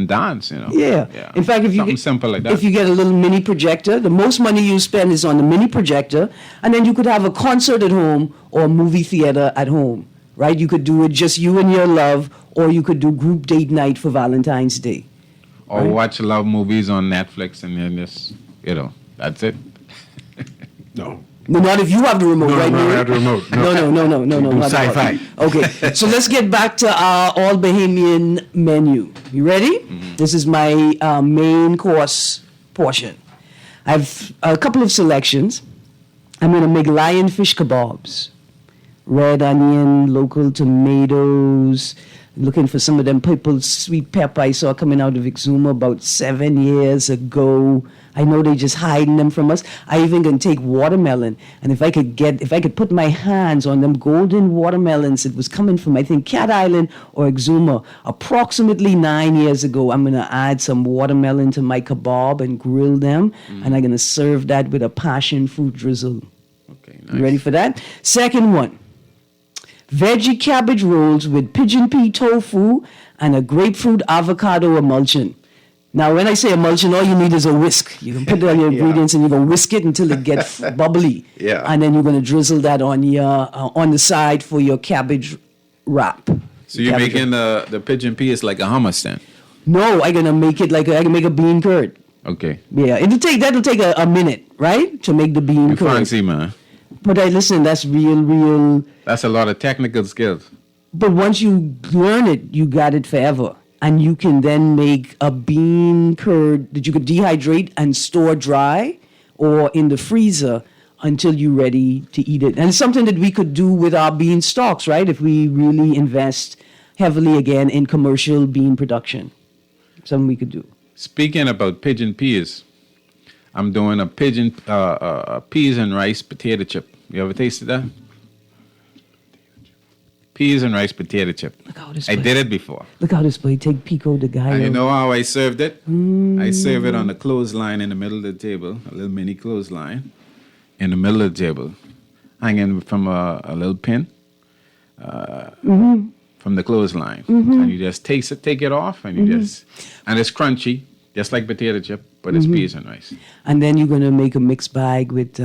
dance, you know. Yeah. In fact, something simple like that. If you get a little mini projector, the most money you spend is on the mini projector, and then you could have a concert at home or a movie theater at home, right? You could do it just you and your love, or you could do group date night for Valentine's Day. Or watch love movies on Netflix and then just, you know, that's it. No. No, not if you have the remote, right? No, I have the remote. No. Sci-fi. Okay, so let's get back to our all Bahamian menu. You ready? Mm-hmm. This is my main course portion. I have a couple of selections. I'm going to make lionfish kebabs. Red onion, local tomatoes. Looking for some of them purple sweet pepper I saw coming out of Exuma about 7 years ago. I know they just hiding them from us. I even can take watermelon, and if I could put my hands on them golden watermelons, it was coming from, I think, Cat Island or Exuma approximately 9 years ago. I'm gonna add some watermelon to my kebab and grill them, and I'm gonna serve that with a passion fruit drizzle. Okay, nice. You ready for that? Second one. Veggie cabbage rolls with pigeon pea tofu and a grapefruit avocado emulsion. Now, when I say emulsion, all you need is a whisk. You can put all your ingredients and you're going to whisk it until it gets bubbly. Yeah. And then you're going to drizzle that on your on the side for your cabbage wrap. So you're making the pigeon pea is like a hummus then? No, I'm going to make it like I can make a bean curd. Okay. Yeah, that'll take a minute, right? To make the bean curd. Fancy, man. But listen, that's real. That's a lot of technical skills. But once you learn it, you got it forever. And you can then make a bean curd that you could dehydrate and store dry or in the freezer until you're ready to eat it. And it's something that we could do with our bean stalks, right? If we really invest heavily again in commercial bean production. Something we could do. Speaking about pigeon peas, I'm doing a peas and rice potato chip. You ever tasted that? Peas and rice potato chip. Look how this I boy- did it before. Look how this boy take pico de gallo. And you know how I served it? I serve it on the clothesline in the middle of the table, a little mini clothesline in the middle of the table, hanging from a little pin from the clothesline. And you just take it off, and you and it's crunchy, just like potato chip, but it's peas and rice. And then you're going to make a mixed bag with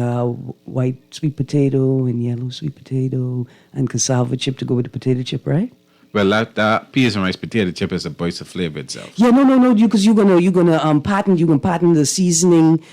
white sweet potato and yellow sweet potato and cassava chip to go with the potato chip, right? Well, that peas and rice potato chip is a burst of flavor itself. Yeah, no, because you're gonna patent the seasoning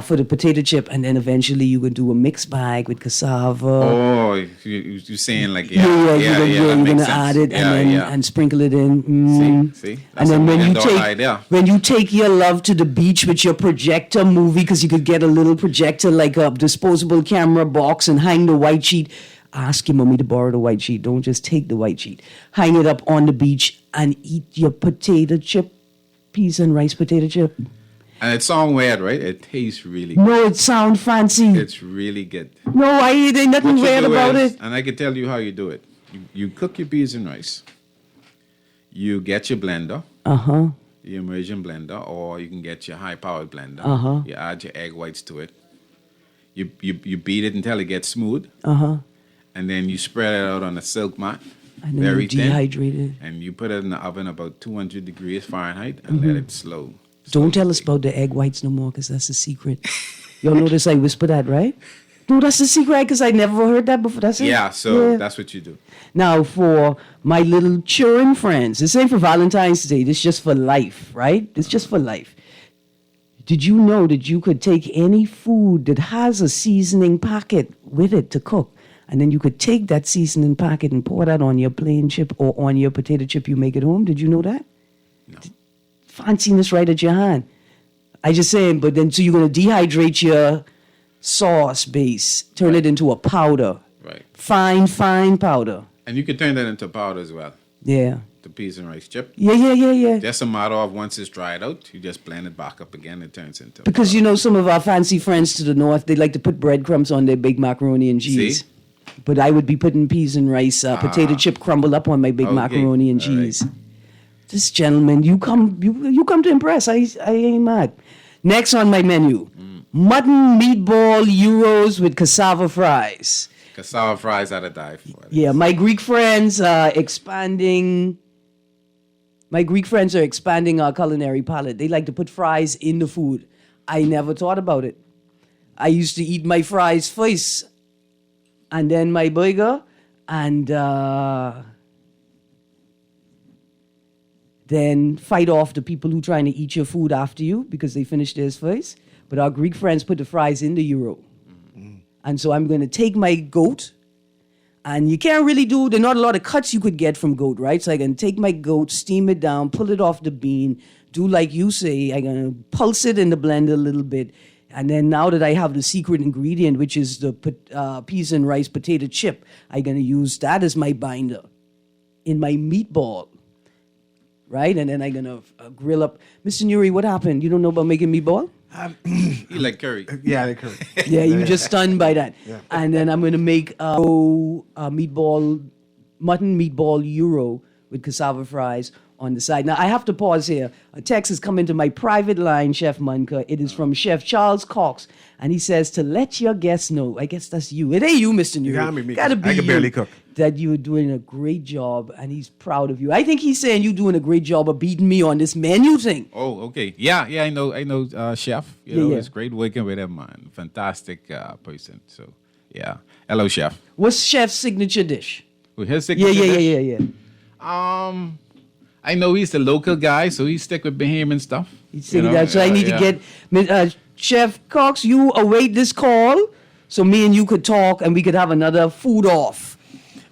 for the potato chip, and then eventually you can do a mixed bag with cassava. Oh, you're saying like you're gonna add it and sprinkle it in. See, and then when you take your love to the beach with your projector movie, because you could get a little projector like a disposable camera box and hang the white sheet. Ask your mommy to borrow the white sheet. Don't just take the white sheet. Hang it up on the beach and eat your potato chip, peas and rice potato chip. And it sounds weird, right? It tastes really good. No, it sounds fancy. It's really good. No, there ain't nothing What you weird do about is, it. and I can tell you how you do it. You cook your peas and rice. You get your blender. Uh-huh. Your immersion blender, or you can get your high-powered blender. Uh-huh. You add your egg whites to it. You beat it until it gets smooth. Uh-huh. And then you spread it out on a silk mat. And then very you thin. dehydrate it. And you put it in the oven about 200 degrees Fahrenheit and let it slow. Don't tell us about the egg whites no more, because that's a secret. Y'all notice I whisper that, right? No, that's the secret, because I never heard that before. That's it. Yeah, so that's what you do. Now, for my little children friends, this ain't for Valentine's Day. This is just for life, right? It's just for life. Did you know that you could take any food that has a seasoning packet with it to cook, and then you could take that seasoning packet and pour that on your plain chip or on your potato chip you make at home? Did you know that? No. Fanciness right at your hand. I just saying, but then so you're going to dehydrate your sauce base, turn it into a powder. Right. Fine powder. And you can turn that into powder as well. Yeah. The peas and rice chip. Yeah. Just a matter of once it's dried out, you just blend it back up again. It turns into Because you know some of our fancy friends to the north, they like to put breadcrumbs on their big macaroni and cheese. See? But I would be putting peas and rice, potato chip crumbled up on my big macaroni and cheese. Right. This gentleman, you come to impress. I ain't mad. Next on my menu, mutton meatball gyros with cassava fries. Cassava fries are to die for. Yeah, my Greek friends are expanding. My Greek friends are expanding our culinary palate. They like to put fries in the food. I never thought about it. I used to eat my fries first, and then my burger, and then fight off the people who trying to eat your food after you because they finished theirs first. But our Greek friends put the fries in the gyro. And so I'm going to take my goat, and you can't really there's not a lot of cuts you could get from goat, right? So I can take my goat, steam it down, pull it off the bean, do like you say. I'm going to pulse it in the blender a little bit. And then now that I have the secret ingredient, which is the peas and rice potato chip, I'm going to use that as my binder in my meatball. Right? And then I'm going to grill up. Mr. Nuri, what happened? You don't know about making meatball? You like curry. Yeah, I like curry. Yeah, you just stunned by that. Yeah. And then I'm going to make a mutton meatball gyro with cassava fries on the side. Now, I have to pause here. A text has come into my private line, Chef Munka. It is from Chef Charles Cox. And he says, to let your guests know, I guess that's you. It ain't you, Mr. Nuri. Gotta be me. Gotta be I can you, barely cook. that you're doing a great job, and he's proud of you. I think he's saying you're doing a great job of beating me on this menu thing. Oh, okay. Yeah, I know, Chef. You know, it's great working with him, man. Fantastic person. So, yeah. Hello, Chef. What's Chef's signature dish? Well, his signature dish? Yeah. I know he's the local guy, so he stick with Bahamian stuff. So I need to get Chef Cox. You await this call, so me and you could talk, and we could have another food off.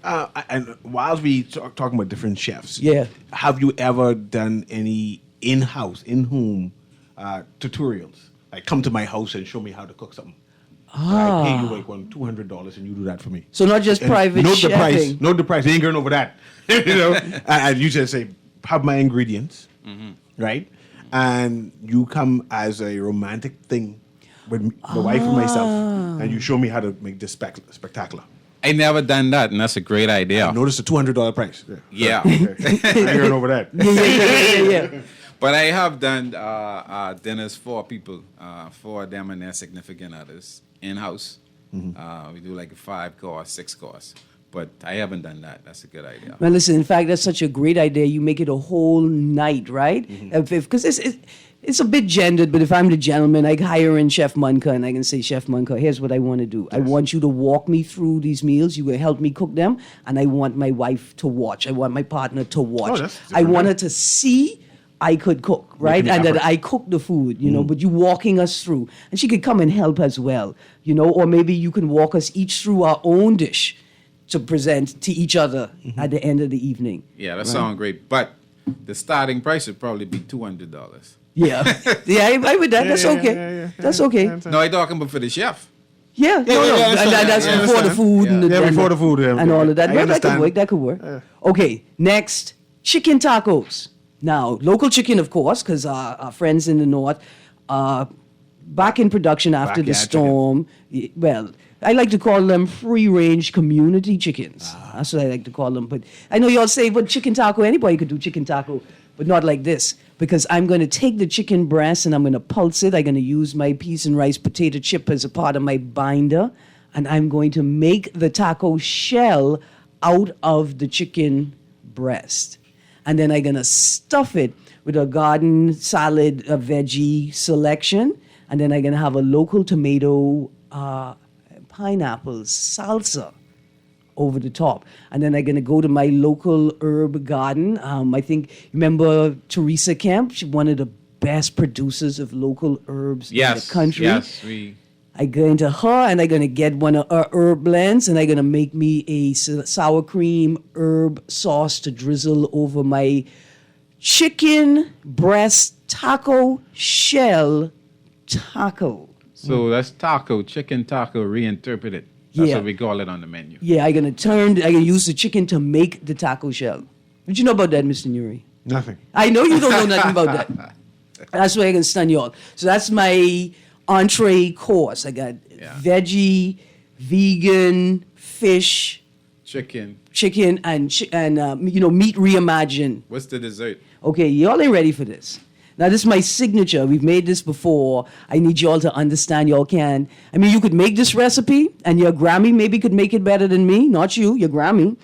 And while we talking about different chefs, Yeah. have you ever done any in-house, in-home tutorials? Like, come to my house and show me how to cook something. I pay you like $200 and you do that for me. So not just And private note chefing. the price. Note the price. You ain't going over that. You know, and you just say, have my ingredients, right? And you come as a romantic thing with the wife and myself, and you show me how to make this spectacular. I never done that, and that's a great idea. Notice the $200 price. Yeah. I ain't going over that. Yeah. But I have done dinners for people, for them and their significant others in-house. We do like a 5-course, 6-course. But I haven't done that. That's a good idea. Well, listen, in fact, that's such a great idea. You make it a whole night, right? Because it's a bit gendered, but if I'm the gentleman, I hire in Chef Munka, and I can say, Chef Munka, here's what I want to do. Yes. I want you to walk me through these meals. You will help me cook them, and I want my wife to watch. I want my partner to watch. I want her to see I could cook, right? And that I cook the food, you know, but you walking us through. And she could come and help as well, you know, or maybe you can walk us each through our own dish to present to each other at the end of the evening. Yeah, that sounds great. But the starting price would probably be $200. Yeah. I with that. That's okay. That's okay. No, I'm talking about for the chef. Yeah, and that's I before the understand. food and the Yeah, before the food, and all of that. I Well, that could understand. work. That could work. Okay, next, chicken tacos. Now, local chicken, of course, because our friends in the north are back in production after the Backyard storm. Well, I like to call them free-range community chickens. That's what I like to call them. But I know y'all say, "But chicken taco, anybody could do chicken taco," but not like this. Because I'm going to take the chicken breast and I'm going to pulse it. I'm going to use my peas and rice potato chip as a part of my binder. And I'm going to make the taco shell out of the chicken breast. And then I'm going to stuff it with a garden salad, a veggie selection. And then I'm going to have a local tomato pineapple salsa over the top. And then I'm going to go to my local herb garden. I think, remember Teresa Kemp? She's one of the best producers of local herbs in the country. Yes, I go into her and I'm going to get one of her herb blends and I'm going to make me a sour cream herb sauce to drizzle over my chicken breast taco shell taco. So that's taco, chicken taco reinterpreted. That's Yeah. what we call it on the menu. Yeah, I'm going to use the chicken to make the taco shell. What you know about that, Mr. Nuri? Nothing. I know you don't know nothing about that. That's why I can stun you all. So that's my entree course. I got veggie, vegan, fish, Chicken. and meat reimagined. What's the dessert? Okay, y'all ain't ready for this. Now, this is my signature. We've made this before. I need y'all to understand y'all can. I mean, you could make this recipe, and your Grammy maybe could make it better than me. Not you, your Grammy.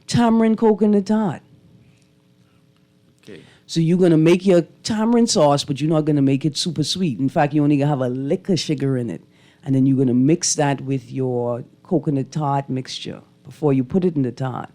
Tamarind coconut tart. Okay. So you're going to make your tamarind sauce, but you're not going to make it super sweet. In fact, you're only going to have a lick of sugar in it. And then you're going to mix that with your coconut tart mixture before you put it in the tart.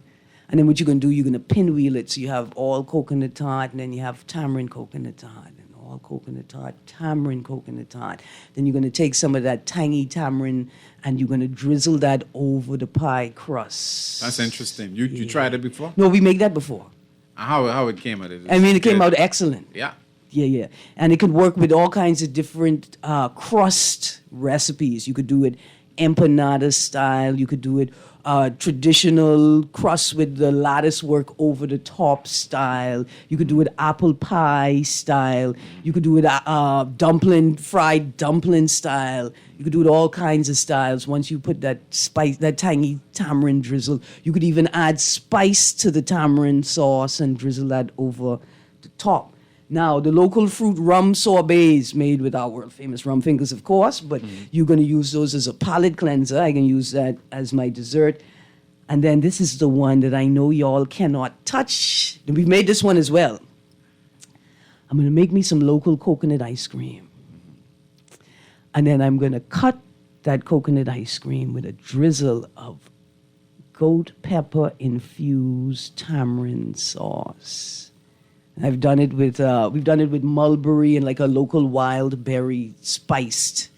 And then what you're going to do, you're going to pinwheel it. So you have all coconut tart, and then you have tamarind coconut tart, and all coconut tart, tamarind coconut tart. Then you're going to take some of that tangy tamarind, and you're going to drizzle that over the pie crust. That's interesting. You tried it before? No, we make that before. How it came out? I mean, it came out excellent. Yeah. Yeah. And it could work with all kinds of different crust recipes. You could do it empanada style. You could do it traditional crust with the lattice work over the top style. You could do it apple pie style. You could do it fried dumpling style. You could do it all kinds of styles. Once you put that spice, that tangy tamarind drizzle, you could even add spice to the tamarind sauce and drizzle that over the top. Now, the local fruit rum sorbets made with our world famous rum fingers, of course, but you're going to use those as a palate cleanser. I can use that as my dessert. And then this is the one that I know y'all cannot touch. And we've made this one as well. I'm going to make me some local coconut ice cream. And then I'm going to cut that coconut ice cream with a drizzle of goat pepper infused tamarind sauce. We've done it with mulberry and like a local wild berry spiced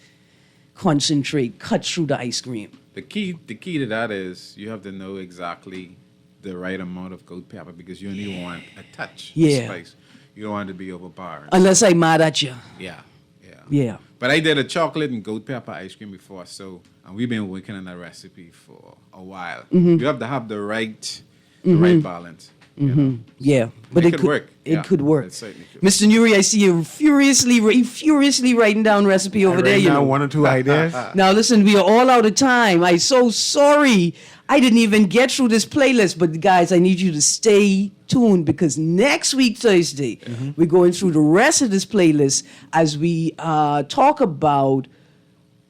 concentrate cut through the ice cream. The key to that is you have to know exactly the right amount of goat pepper because you only want a touch of spice. You don't want it to be overpowering. Unless I'm mad at you. Yeah. But I did a chocolate and goat pepper ice cream before, and we've been working on that recipe for a while. You have to have the right balance. You know? Yeah, but it could work. It could work. Mr. Nuri, I see you furiously writing down recipe over there. You know, one or two ideas. Now listen, we are all out of time. I'm so sorry. I didn't even get through this playlist, but guys, I need you to stay tuned because next week, Thursday, we're going through the rest of this playlist as we talk about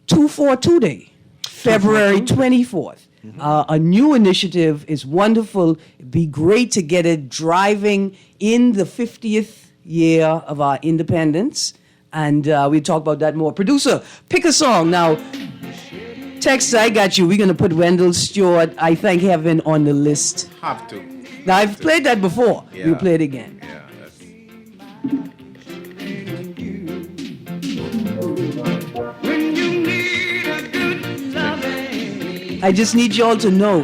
242 Day, February 24th. A new initiative is wonderful. It'd be great to get it driving in the 50th year of our independence. And we'll talk about that more. Producer, pick a song. Now, Tex, I got you. We're going to put Wendell Stewart, I Thank Heaven, on the list. Have to. Now, I've played that before. Yeah. We'll play it again. Yeah. I just need y'all to know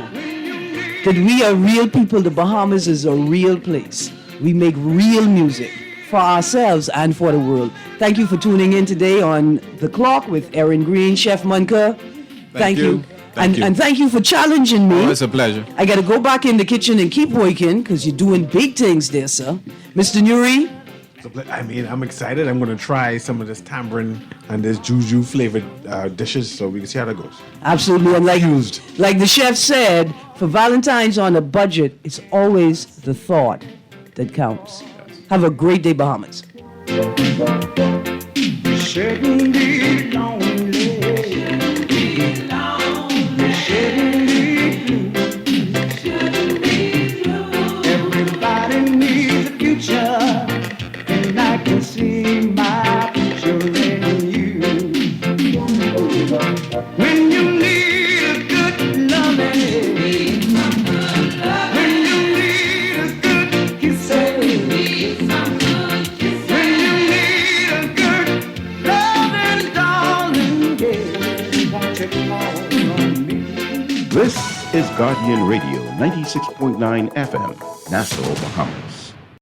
that we are real people. The Bahamas is a real place. We make real music. for ourselves and for the world. Thank you for tuning in today on The Clock with Erin Greene, Chef Munker. Thank you. Thank you. And thank you for challenging me. Oh, it's a pleasure. I got to go back in the kitchen and keep working because you're doing big things there, sir. Mr. Nuri? I mean, I'm excited. I'm going to try some of this tamarind and this juju flavored dishes so we can see how that goes. Absolutely. And like the chef said, for Valentine's on a budget, it's always the thought that counts. Yes. Have a great day, Bahamas. Shouldn't be lonely. Shouldn't be blue. Everybody needs a future, and I can see my future in you. When you need a good loving, when you need a good kissing, when you need a good loving, darling, yeah, won't you call on me? This is Guardian Radio 96.9 FM, Nassau, Bahamas.